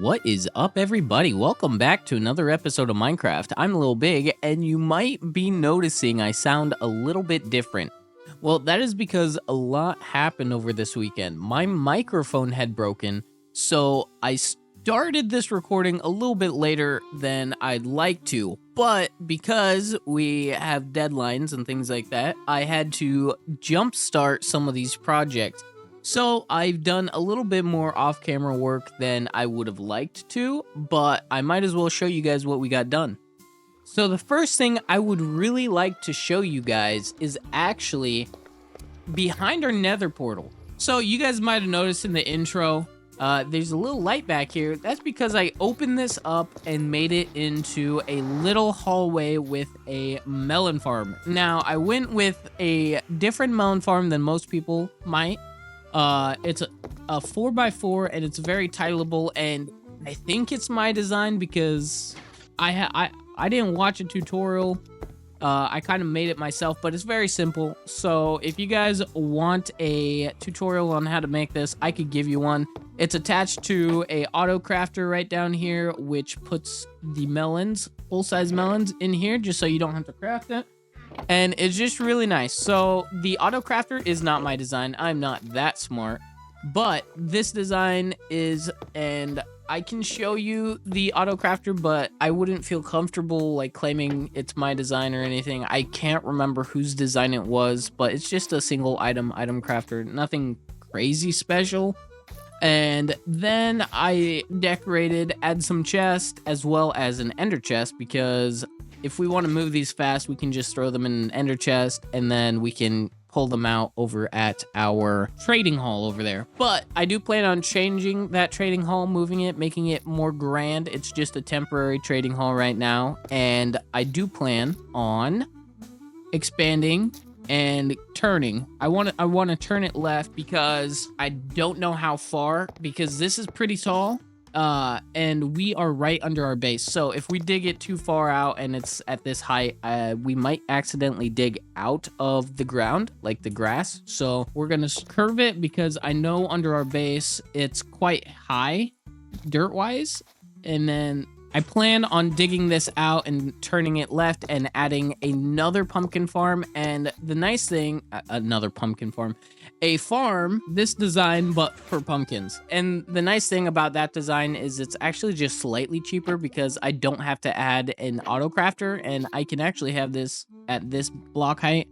What is up, everybody? Welcome back to another episode of Minecraft. I'm Lil Big, and you might be noticing I sound a little bit different. Well, that is because a lot happened over this weekend. My microphone had broken, so I started this recording a little bit later than I'd like to. But because we have deadlines and things like that, I had to jumpstart some of these projects. So I've done a little bit more off-camera work than I would have liked to, but I might as well show you guys what we got done. So the first thing I would really like to show you guys is actually behind our nether portal. So you guys might have noticed in the intro, there's a little light back here. That's because I opened this up and made it into a little hallway with a melon farm. Now, I went with a different melon farm than most people might. It's a 4x4 and it's very titleable, and I think it's my design because I didn't watch a tutorial. I kind of made it myself, but it's very simple. So if you guys want a tutorial on how to make this, I could give you one. It's attached to a auto crafter right down here, which puts the melons, full-size melons, in here just so you don't have to craft it. And it's just really nice. So the auto crafter is not my design. I'm not that smart, but this design is, and I can show you the auto crafter, but I wouldn't feel comfortable like claiming it's my design or anything. I can't remember whose design it was, but it's just a single item crafter, nothing crazy special. And then I decorated, add some chests as well as an ender chest, because if we want to move these fast, we can just throw them in an ender chest and then we can pull them out over at our trading hall over there. But I do plan on changing that trading hall, moving it, making it more grand. It's just a temporary trading hall right now. And I do plan on expanding and turning. I want to turn it left because I don't know how far, because this is pretty tall. And we are right under our base. So if we dig it too far out and it's at this height, we might accidentally dig out of the ground, like the grass. So we're going to curve it because I know under our base, it's quite high dirt-wise. And then I plan on digging this out and turning it left and adding another pumpkin farm. And the nice thing, another pumpkin farm, a farm, this design, but for pumpkins. And the nice thing about that design is it's actually just slightly cheaper because I don't have to add an auto crafter, and I can actually have this at this block height.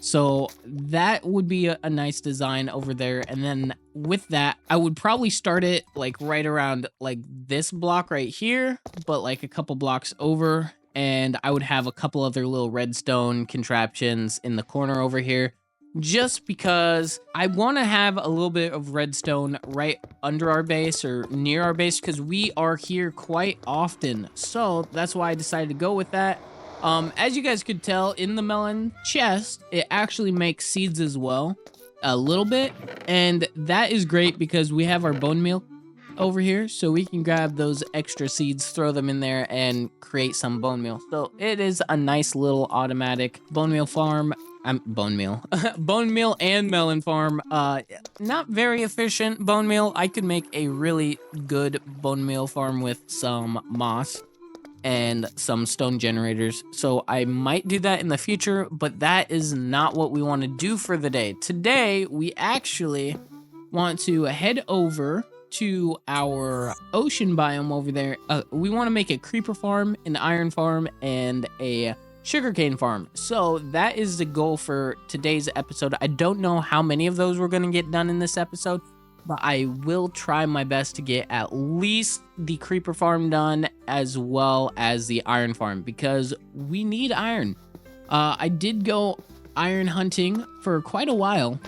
So that would be a nice design over there. And then with that, I would probably start it like right around like this block right here, but like a couple blocks over. And I would have a couple other little redstone contraptions in the corner over here, just because I want to have a little bit of redstone right under our base or near our base, because we are here quite often. So that's why I decided to go with that. As you guys could tell, in the melon chest, it actually makes seeds as well, a little bit. And that is great because we have our bone meal over here, so we can grab those extra seeds, throw them in there, and create some bone meal. So it is a nice little automatic bone meal farm. Bone meal. Bone meal and melon farm. Not very efficient bone meal. I could make a really good bone meal farm with some moss and some stone generators. So I might do that in the future, but that is not what we want to do for the day. Today, we actually want to head over to our ocean biome over there. We want to make a creeper farm, an iron farm, and a sugarcane farm. So that is the goal for today's episode. I don't know how many of those we're going to get done in this episode, but I will try my best to get at least the creeper farm done as well as the iron farm, because we need iron. I did go iron hunting for quite a while.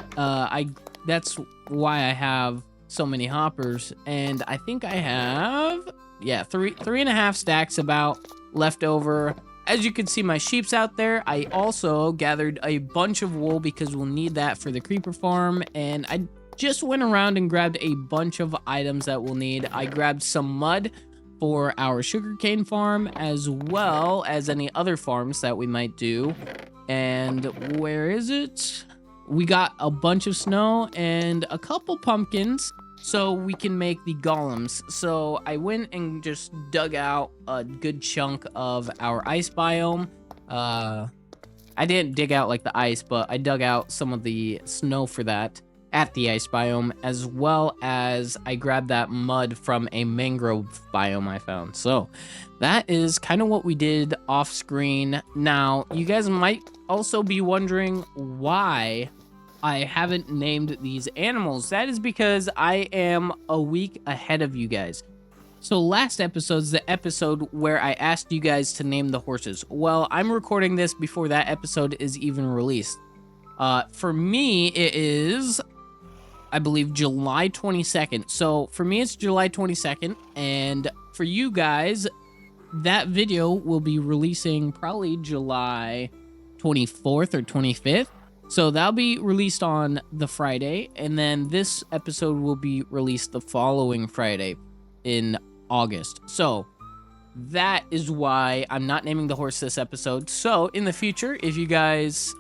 That's why I have so many hoppers, and I think I have, yeah, three and a half stacks about left over. As you can see, my sheep's out there. I also gathered a bunch of wool because we'll need that for the creeper farm, and I just went around and grabbed a bunch of items that we'll need. I grabbed some mud for our sugarcane farm, as well as any other farms that we might do. And where is it? We got a bunch of snow and a couple pumpkins. so we can make the golems. So I went and just dug out a good chunk of our ice biome. I didn't dig out like the ice, but I dug out some of the snow for that at the ice biome, as well as I grabbed that mud from a mangrove biome I found. So that is kind of what we did off screen. Now, you guys might also be wondering why I haven't named these animals. That is because I am a week ahead of you guys. So last episode's the episode where I asked you guys to name the horses. Well, I'm recording this before that episode is even released. For me, it is, I believe, July 22nd. So for me, it's July 22nd. And for you guys, that video will be releasing probably July 24th or 25th. So that'll be released on the Friday. And then this episode will be released the following Friday in August. So that is why I'm not naming the horse this episode. So in the future, if you guys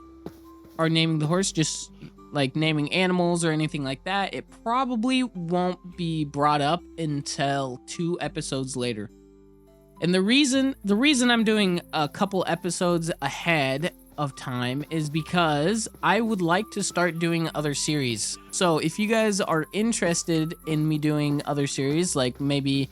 are naming the horse, just like naming animals or anything like that, it probably won't be brought up until 2 episodes later. And the reason I'm doing a couple episodes ahead of time is because I would like to start doing other series. So if you guys are interested in me doing other series, like maybe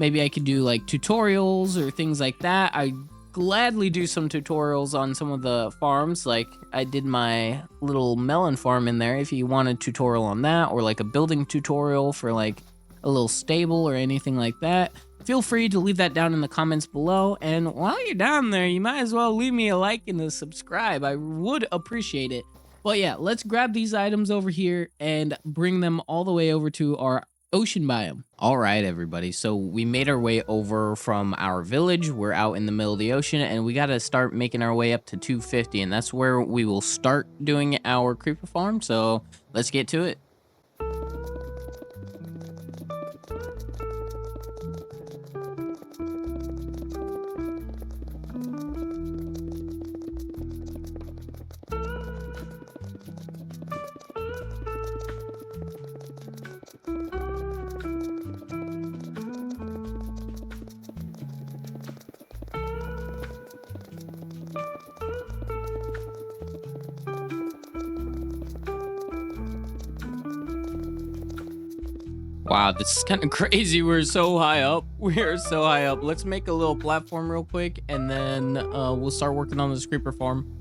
I could do like tutorials or things like that, I'd gladly do some tutorials on some of the farms. Like I did my little melon farm in there. If you want a tutorial on that, or like a building tutorial for like a little stable or anything like that, feel free to leave that down in the comments below. And while you're down there, you might as well leave me a like and a subscribe. I would appreciate it. But yeah, let's grab these items over here and bring them all the way over to our ocean biome. All right, everybody. So we made our way over from our village. We're out in the middle of the ocean, and we got to start making our way up to 250. And that's where we will start doing our creeper farm. So let's get to it. Wow, this is kind of crazy. We're so high up. We're so high up. Let's make a little platform real quick, and then we'll start working on this creeper farm.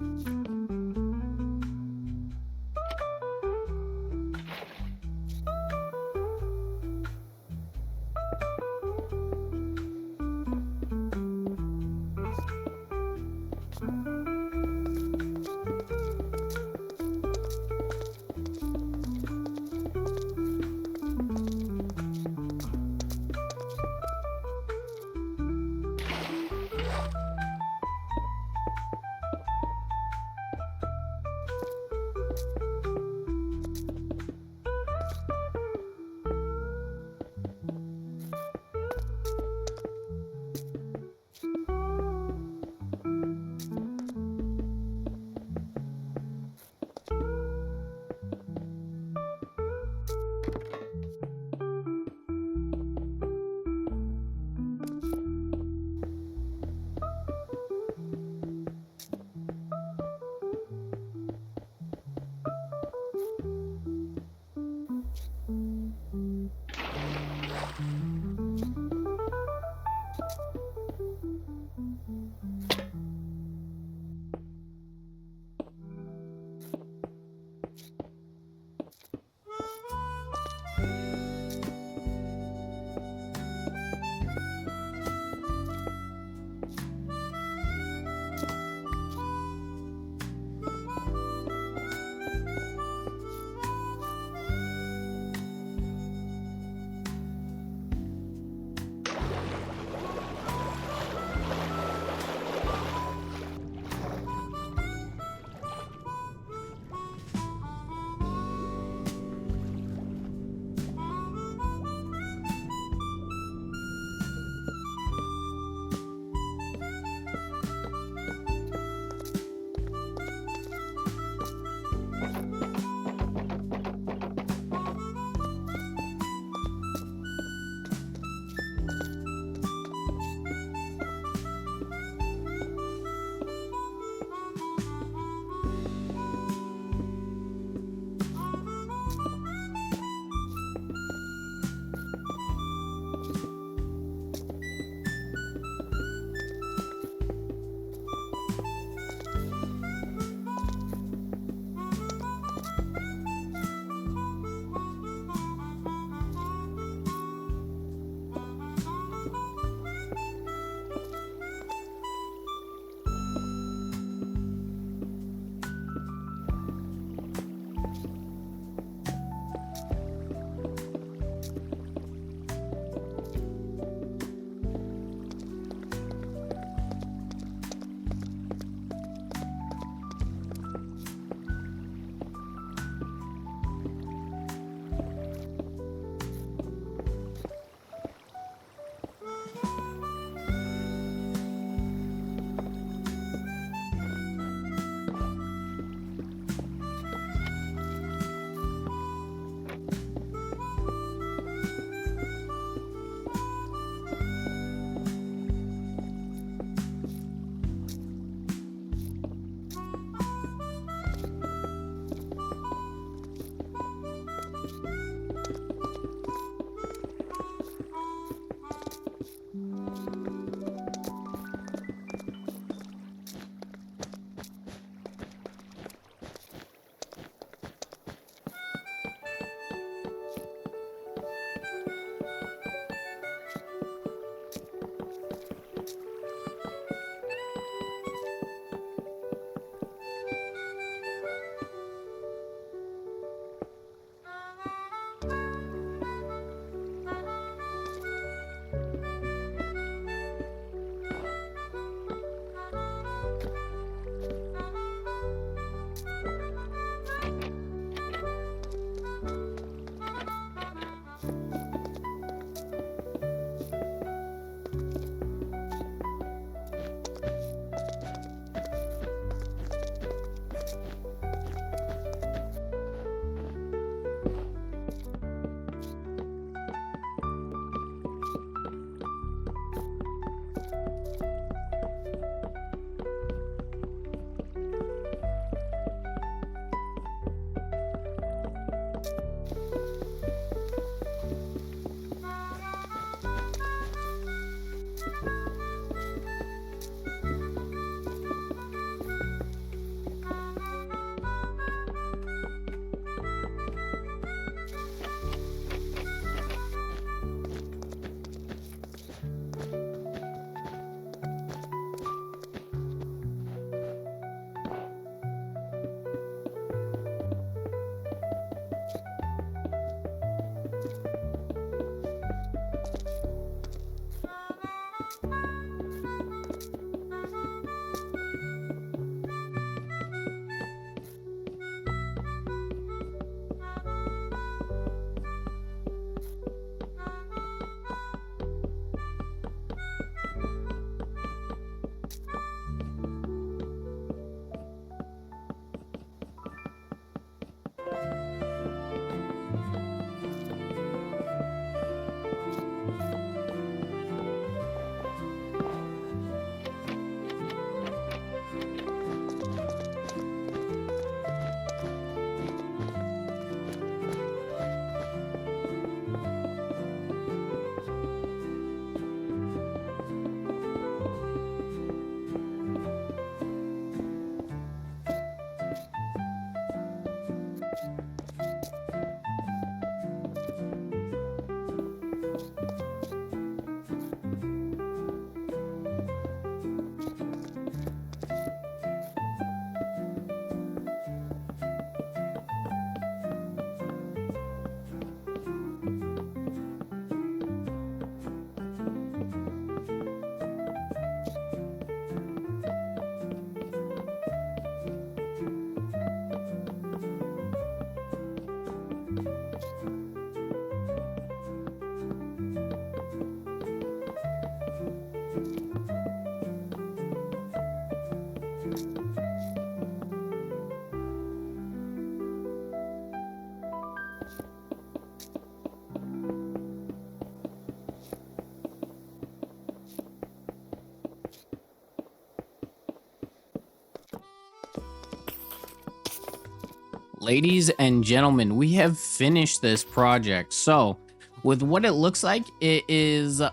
Ladies and gentlemen, we have finished this project. So with what it looks like, it is a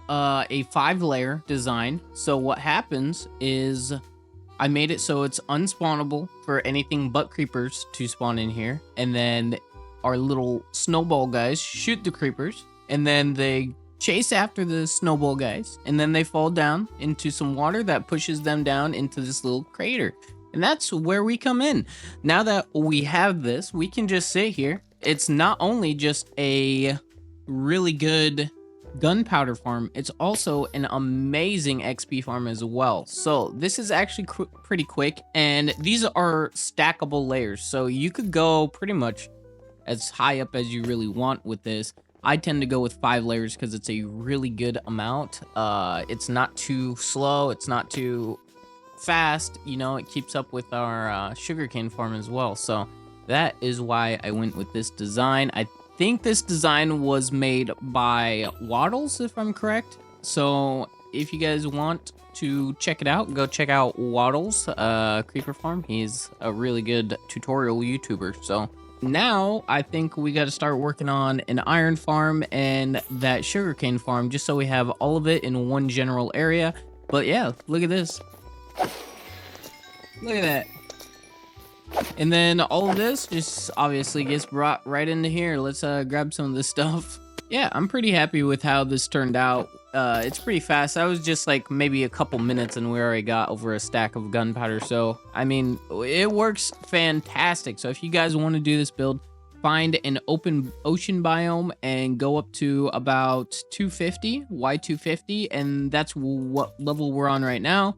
5-layer design. So what happens is I made it so it's unspawnable for anything but creepers to spawn in here. And then our little snowball guys shoot the creepers, and then they chase after the snowball guys, and then they fall down into some water that pushes them down into this little crater. And that's where we come in. Now that we have this, we can just sit here. It's not only just a really good gunpowder farm, it's also an amazing XP farm as well. So this is actually pretty quick, and these are stackable layers. So you could go pretty much as high up as you really want with this. I tend to go with 5 layers because it's a really good amount. It's not too slow, it's not too fast, you know, it keeps up with our sugarcane farm as well. So that is why I went with this design. I think this design was made by Waddles, if I'm correct. So if you guys want to check it out, go check out Waddles Creeper Farm. He's a really good tutorial YouTuber. So now I think we got to start working on an iron farm and that sugarcane farm, just so we have all of it in one general area. But yeah, look at this. Look at that. And then all of this just obviously gets brought right into here. Let's grab some of this stuff. Yeah, I'm pretty happy with how this turned out. It's pretty fast. I was just like maybe a couple minutes and we already got over a stack of gunpowder. So, I mean, it works fantastic. So if you guys want to do this build, find an open ocean biome and go up to about 250, Y250, and that's what level we're on right now.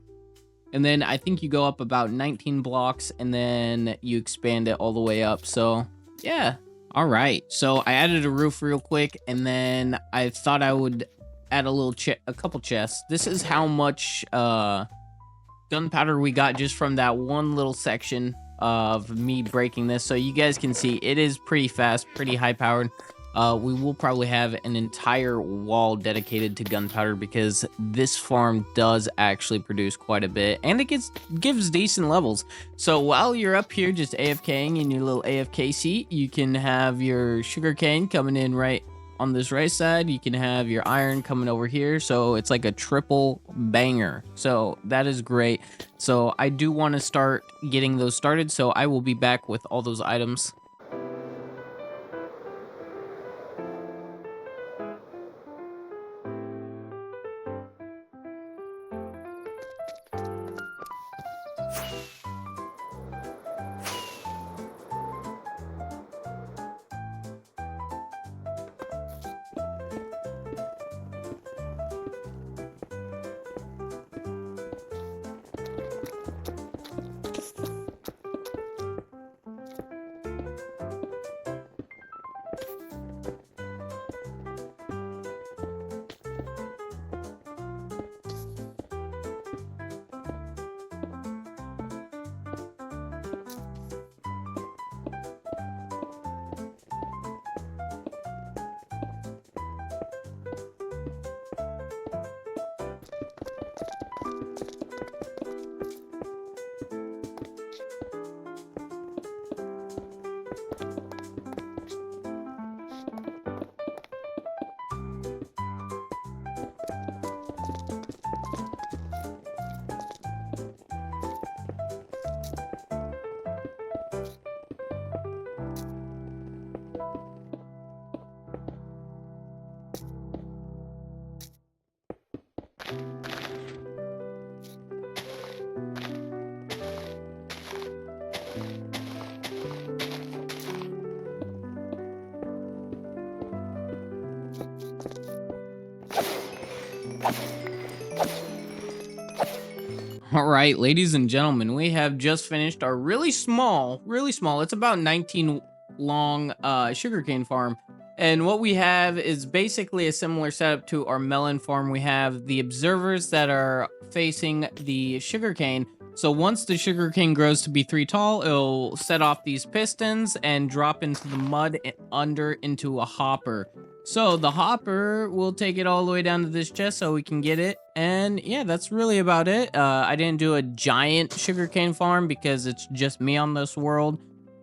And then I think you go up about 19 blocks and then you expand it all the way up. So yeah. All right. So I added a roof real quick, and then I thought I would add a couple chests. This is how much gunpowder we got just from that one little section of me breaking this. So you guys can see it is pretty fast, pretty high powered. We will probably have an entire wall dedicated to gunpowder because this farm does actually produce quite a bit, and it gives decent levels. So while you're up here just AFKing in your little AFK seat, you can have your sugarcane coming in right on this right side. You can have your iron coming over here. So it's like a triple banger. So that is great. So I do want to start getting those started. So I will be back with all those items. All right, ladies and gentlemen, we have just finished our really small, it's about 19 long sugarcane farm. And what we have is basically a similar setup to our melon farm. We have the observers that are facing the sugarcane. So once the sugarcane grows to be 3 tall, it'll set off these pistons and drop into the mud under into a hopper. So the hopper will take it all the way down to this chest so we can get it. And yeah, that's really about it. I didn't do a giant sugarcane farm because it's just me on this world.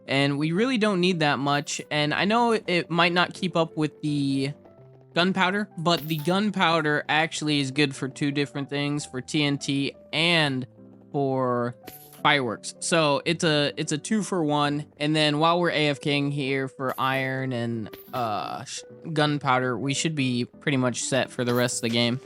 And we really don't need that much. And I know it might not keep up with the gunpowder, but the gunpowder actually is good for two different things, for TNT and for fireworks. So it's a 2-for-1. And then while we're AFKing here for iron and gunpowder, we should be pretty much set for the rest of the game.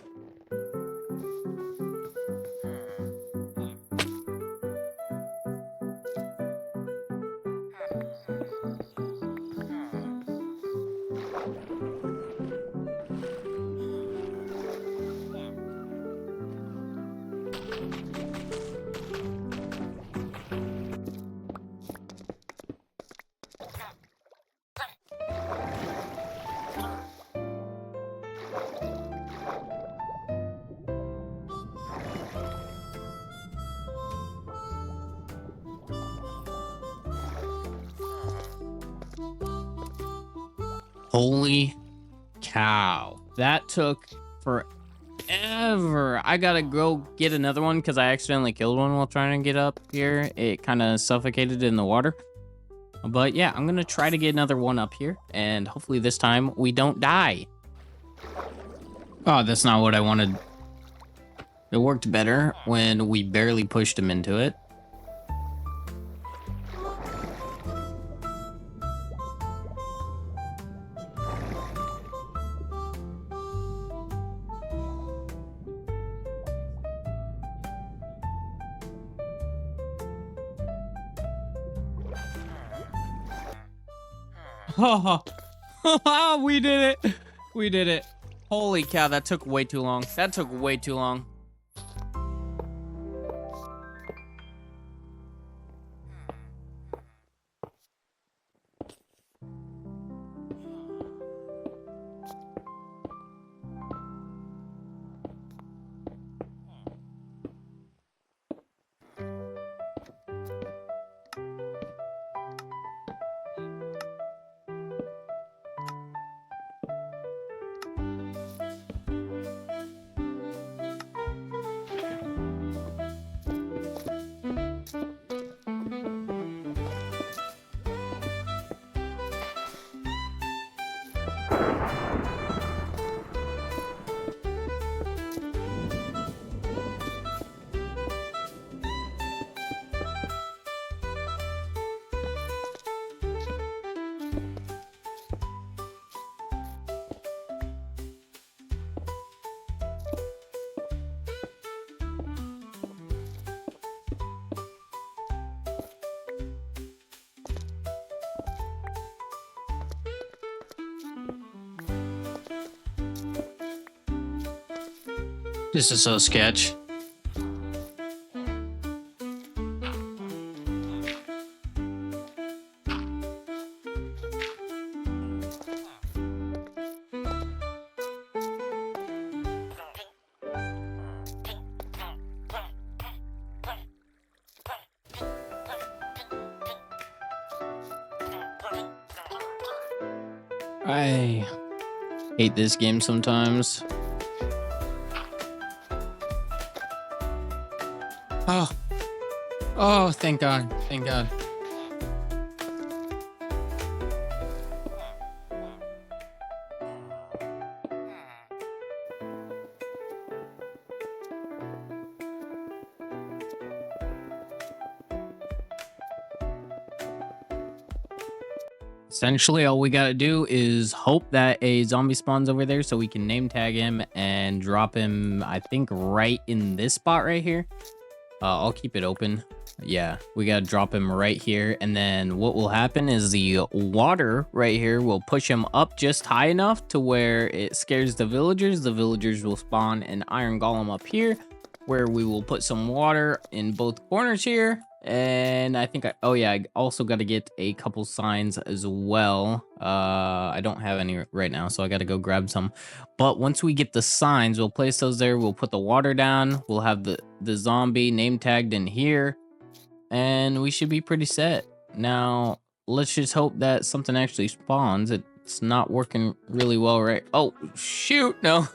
Holy cow. That took forever. I gotta go get another one because I accidentally killed one while trying to get up here. It kind of suffocated in the water. But yeah, I'm gonna try to get another one up here, and hopefully this time we don't die. Oh, that's not what I wanted. It worked better when we barely pushed him into it. Oh, we did it. We did it. Holy cow, that took way too long. That took way too long. This is so sketch. I hate this game sometimes. Oh, thank God. Thank God. Essentially, all we gotta do is hope that a zombie spawns over there so we can name tag him and drop him, I think, right in this spot right here. I'll keep it open. Yeah, we gotta drop him right here, and then what will happen is the water right here will push him up just high enough to where it scares the villagers. The villagers will spawn an iron golem up here, where we will put some water in both corners here. And I think I also got to get a couple signs as well. I don't have any right now, so I got to go grab some. But once we get the signs, we'll place those there. We'll put the water down. We'll have the zombie name tagged in here, and we should be pretty set. Now, let's just hope that something actually spawns. It's not working really well, right? Oh, shoot, no.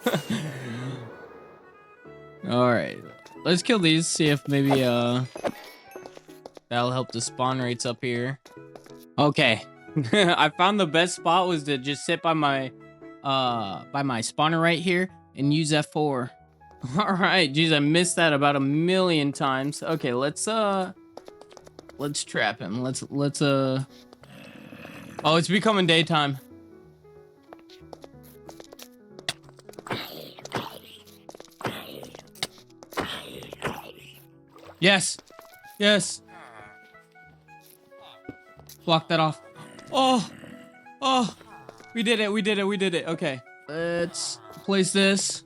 All right, let's kill these, see if maybe that'll help the spawn rates up here. Okay. I found the best spot was to just sit by my spawner right here and use F4. All right, geez, I missed that about 1,000,000 times. Okay, let's trap him. Let's oh, it's becoming daytime. Yes. Yes. Block that off. Oh. Oh. We did it. We did it. We did it. Okay. Let's place this.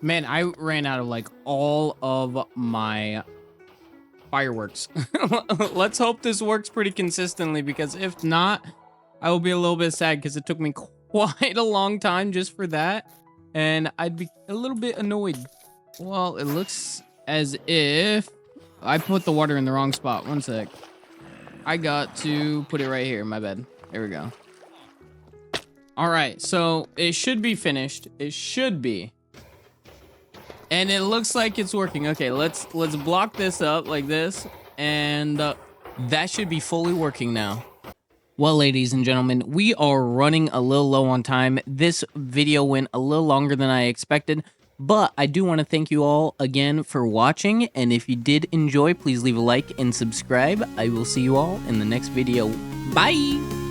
Man, I ran out of like all of my fireworks. Let's hope this works pretty consistently, because if not, I will be a little bit sad because it took me quite a long time just for that, and I'd be a little bit annoyed. Well, it looks as if I put the water in the wrong spot. One sec. I got to put it right here. My bad. There we go. All right, so it should be finished. It should be. And it looks like it's working. Okay, let's block this up like this, and that should be fully working now. Well, ladies and gentlemen, we are running a little low on time. This video went a little longer than I expected, but I do want to thank you all again for watching, and if you did enjoy, please leave a like and subscribe. I will see you all in the next video. Bye!